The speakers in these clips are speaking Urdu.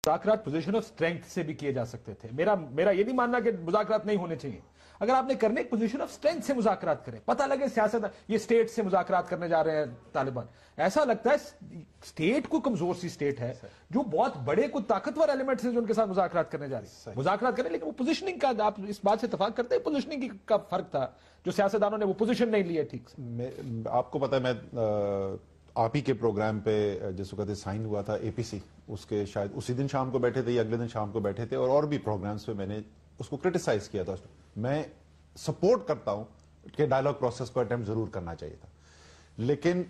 مذاکرات پوزیشن آف اسٹرینتھ سے بھی کیے جا سکتے تھے. میرا یہ نہیں ماننا کہ مذاکرات نہیں ہونے چاہیے. اگر آپ نے کرنے پوزیشن آف اسٹرینتھ سے مذاکرات کریں, پتہ لگے سیاست یہ اسٹیٹ سے مذاکرات کرنے جا رہے ہیں طالبان. ایسا لگتا ہے اسٹیٹ کو کمزور سی اسٹیٹ ہے جو بہت بڑے کوئی طاقتور ایلیمنٹس ہیں جو ان کے ساتھ مذاکرات کرنے جا رہی ہے. مذاکرات کریں لیکن وہ پوزیشننگ کا, آپ اس بات سے اتفاق کرتے ہیں پوزیشننگ کا فرق تھا جو سیاستدانوں نے وہ پوزیشن نہیں لی ہے ٹھیک سے. آپ کو پتا ہے میں آپ ہی کے پروگرام پہ جس وقت سائن ہوا تھا اے پی سی, اس کے شاید اسی دن شام کو بیٹھے تھے یا اگلے دن شام کو بیٹھے تھے, اور بھی پروگرامز پہ میں نے اس کو کرٹیسائز کیا تھا. میں سپورٹ کرتا ہوں کہ ڈائیلاگ پروسیس کو اٹیمپٹ ضرور کرنا چاہیے تھا, لیکن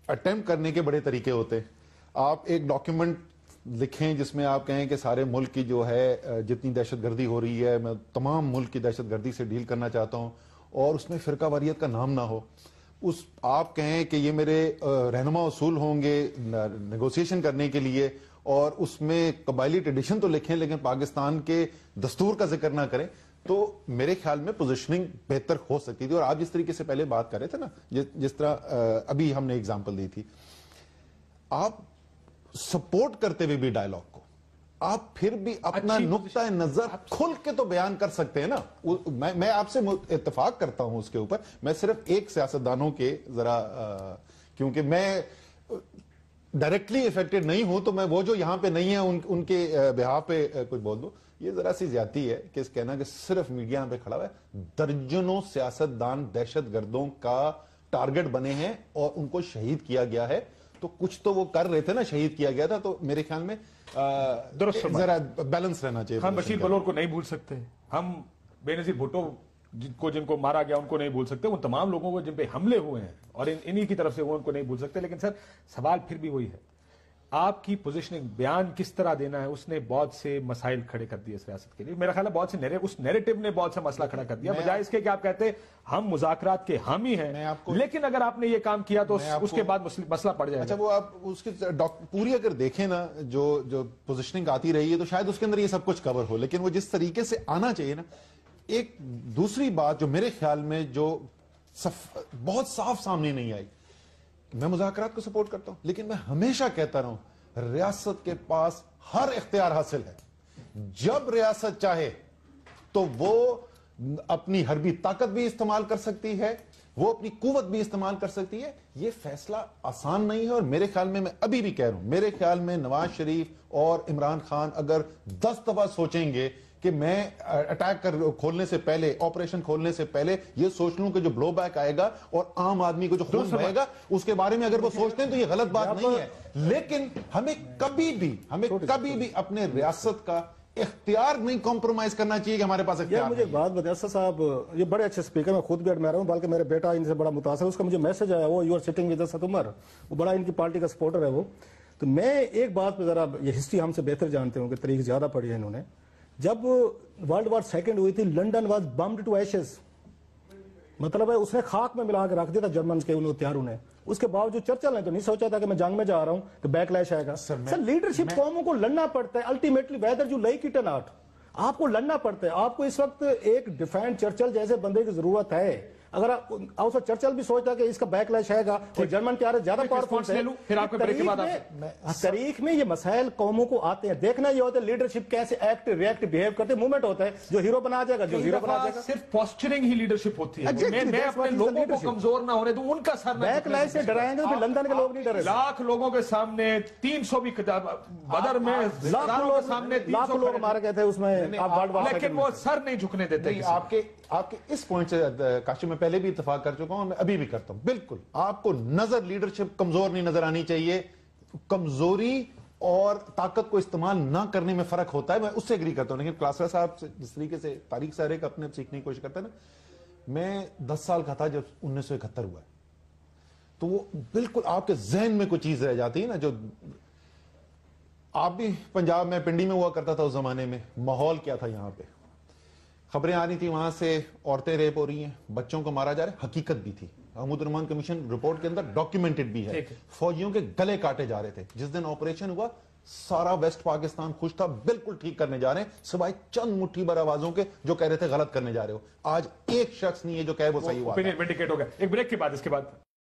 اٹیمپٹ کرنے کے بڑے طریقے ہوتے ہیں. آپ ایک ڈاکیومنٹ لکھیں جس میں آپ کہیں کہ سارے ملک کی جو ہے جتنی دہشت گردی ہو رہی ہے میں تمام ملک کی دہشت گردی سے ڈیل کرنا چاہتا ہوں, اور اس میں فرقہ واریت کا نام نہ ہو. آپ کہیں کہ یہ میرے رہنما اصول ہوں گے نیگوسیشن کرنے کے لیے, اور اس میں قبائلی ٹریڈیشن تو لکھیں لیکن پاکستان کے دستور کا ذکر نہ کریں, تو میرے خیال میں پوزیشننگ بہتر ہو سکتی تھی. اور آپ جس طریقے سے پہلے بات کر رہے تھے نا, جس طرح ابھی ہم نے ایگزامپل دی تھی, آپ سپورٹ کرتے ہوئے بھی ڈائیلاگ کو آپ پھر بھی اپنا نقطہ نظر کھل کے تو بیان کر سکتے ہیں نا. میں آپ سے اتفاق کرتا ہوں اس کے اوپر. میں صرف ایک سیاستدانوں کے ذرا کیونکہ میں ڈائریکٹلی افیکٹڈ نہیں ہوں, تو میں وہ جو یہاں پہ نہیں ہیں ان کے بہاف پہ کچھ بول دوں. یہ ذرا سی زیادتی ہے کہ کہنا کہ صرف میڈیا پہ کھڑا ہوا ہے. درجنوں سیاستدان دہشت گردوں کا ٹارگٹ بنے ہیں اور ان کو شہید کیا گیا ہے, تو کچھ تو وہ کر رہے تھے نا, شہید کیا گیا تھا. تو میرے خیال میں ذرا بیلنس رہنا چاہیے. ہم بشیر بلور کو نہیں بھول سکتے, ہم بے نظیر بھٹو جن کو مارا گیا ان کو نہیں بھول سکتے, ان تمام لوگوں کو جن پہ حملے ہوئے ہیں اور انہی کی طرف سے وہ ان کو نہیں بھول سکتے. لیکن سر سوال پھر بھی وہی ہے, آپ کی پوزیشننگ بیان کس طرح دینا ہے, اس نے بہت سے مسائل کھڑے کر دیے اس ریاست کے لیے. میرا خیال ہے بہت سے اس نیریٹو نے بہت سا مسئلہ کھڑا کر دیا, بجائے اس کے کہ آپ کہتے ہم مذاکرات کے حامی ہیں, لیکن اگر آپ نے یہ کام کیا تو اس کے بعد مسئلہ پڑ جائے گا. اچھا, وہ آپ اس کی پوری اگر دیکھیں نا, جو پوزیشننگ آتی رہی ہے تو شاید اس کے اندر یہ سب کچھ کور ہو, لیکن وہ جس طریقے سے آنا چاہیے نا. ایک دوسری بات جو میرے خیال میں جو بہت صاف سامنے نہیں آئی, میں مذاکرات کو سپورٹ کرتا ہوں, لیکن میں ہمیشہ کہتا رہا ہوں ریاست کے پاس ہر اختیار حاصل ہے. جب ریاست چاہے تو وہ اپنی حربی طاقت بھی استعمال کر سکتی ہے, وہ اپنی قوت بھی استعمال کر سکتی ہے. یہ فیصلہ آسان نہیں ہے, اور میرے خیال میں ابھی بھی کہہ رہا ہوں, میرے خیال میں نواز شریف اور عمران خان اگر 10 دفعہ سوچیں گے کہ میں اٹیک کھولنے سے پہلے, آپریشن کھولنے سے پہلے یہ سوچ لوں کہ جو بلو بیک آئے گا اور عام آدمی کو جو خون بہے گا اس کے بارے میں اگر وہ سوچتے ہیں تو یہ غلط بات نہیں ہے. لیکن ہمیں کبھی بھی اپنے ریاست کا اختیار نہیں کمپرومائز کرنا چاہیے کہ ہمارے پاس اختیار. مجھے ایک بات بتائیں اسد صاحب, یہ بڑے اچھے سپیکر, میں خود بھی ایڈمائر ہوں, بلکہ میرے بیٹا ان سے بڑا متاثر ہے. اس کا مجھے میسج آیا, وہ you are sitting with Asad Umar, وہ بڑا ان کی پارٹی کا سپورٹر ہے وہ. تو میں ایک بات پہ ذرا, یہ ہسٹری ہم سے بہتر جانتے ہوں کہ تاریخ زیادہ پڑھی ہے انہوں نے. جب ورلڈ وار سیکنڈ ہوئی تھی, لنڈن واز بمڈ ٹو ایشز, مطلب ہے اس نے خاک میں ملا کے رکھ دیا تھا جرمنز کے انہوں ہتھیاروں نے. اس کے باوجود چرچل نے تو نہیں سوچا تھا کہ میں جنگ میں جا رہا ہوں تو بیک لیش آئے گا. سر لیڈرشپ قوموں کو لڑنا پڑتا ہے ultimately, whether you like it اور ناٹ, آپ کو لڑنا پڑتا ہے. آپ کو اس وقت ایک ڈیفینڈ چرچل جیسے بندے کی ضرورت ہے. اگر چرچل بھی سوچتا کہ اس کا بیک لیش آئے گا اور جرمن کیا زیادہ پاورفل ہے. تاریخ میں یہ مسائل قوموں کو آتے ہیں, دیکھنا یہ ہوتا ہے لیڈرشپ کیسے ایکٹ ریئیکٹ بہیو کرتے. موومنٹ ہوتا ہے جو ہیرو بنا جائے گا, جو ہیرو بنا جائے گا. صرف پوسچرنگ ہی لیڈرشپ ہوتی ہے. میں اپنے لوگوں کو کمزور نہ ہونے دوں, ان کا سر بیک لیش سے ڈرائیں گے تو لندن کے لوگ نہیں ڈرے. لاکھ لوگوں کے سامنے 300 بھی بدر میں لاکھوں لوگ مارے گئے تھے اس میں, لیکن وہ سر نہیں جھکنے دیتے. آپ کے اس پوائنٹ سے کاشف میں پہلے بھی اتفاق کر چکا ہوں, میں ابھی بھی کرتا ہوں. بالکل آپ کو نظر لیڈرشپ کمزور نہیں نظر آنی چاہیے. کمزوری اور طاقت کو استعمال نہ کرنے میں فرق ہوتا ہے, میں اس سے اگری کرتا ہوں. لیکن کلاسرا صاحب جس طریقے سے تاریخ سے ایک اپنے سیکھنے کی کوشش کرتا ہے نا, میں 10 سال کا تھا جب 1971 ہوا ہے, تو وہ بالکل آپ کے ذہن میں کوئی چیز رہ جاتی ہے نا. جو آپ بھی پنجاب میں پنڈی میں ہوا کرتا تھا اس زمانے میں, ماحول کیا تھا یہاں پہ, خبریں آ رہی تھی وہاں سے عورتیں ریپ ہو رہی ہیں, بچوں کو مارا جا رہا ہے. حقیقت بھی تھی, محمود الرحمان کمیشن رپورٹ کے اندر ڈاکیومنٹڈ بھی ہے. فوجیوں کے گلے کاٹے جا رہے تھے. جس دن آپریشن ہوا سارا ویسٹ پاکستان خوش تھا, بالکل ٹھیک کرنے جا رہے ہیں, سوائے چند مٹھی بھر آوازوں کے جو کہہ رہے تھے غلط کرنے جا رہے ہو. آج ایک شخص نہیں ہے جو کہے وہ صحیح ہوا. ایک بریک کے بعد اس کے بعد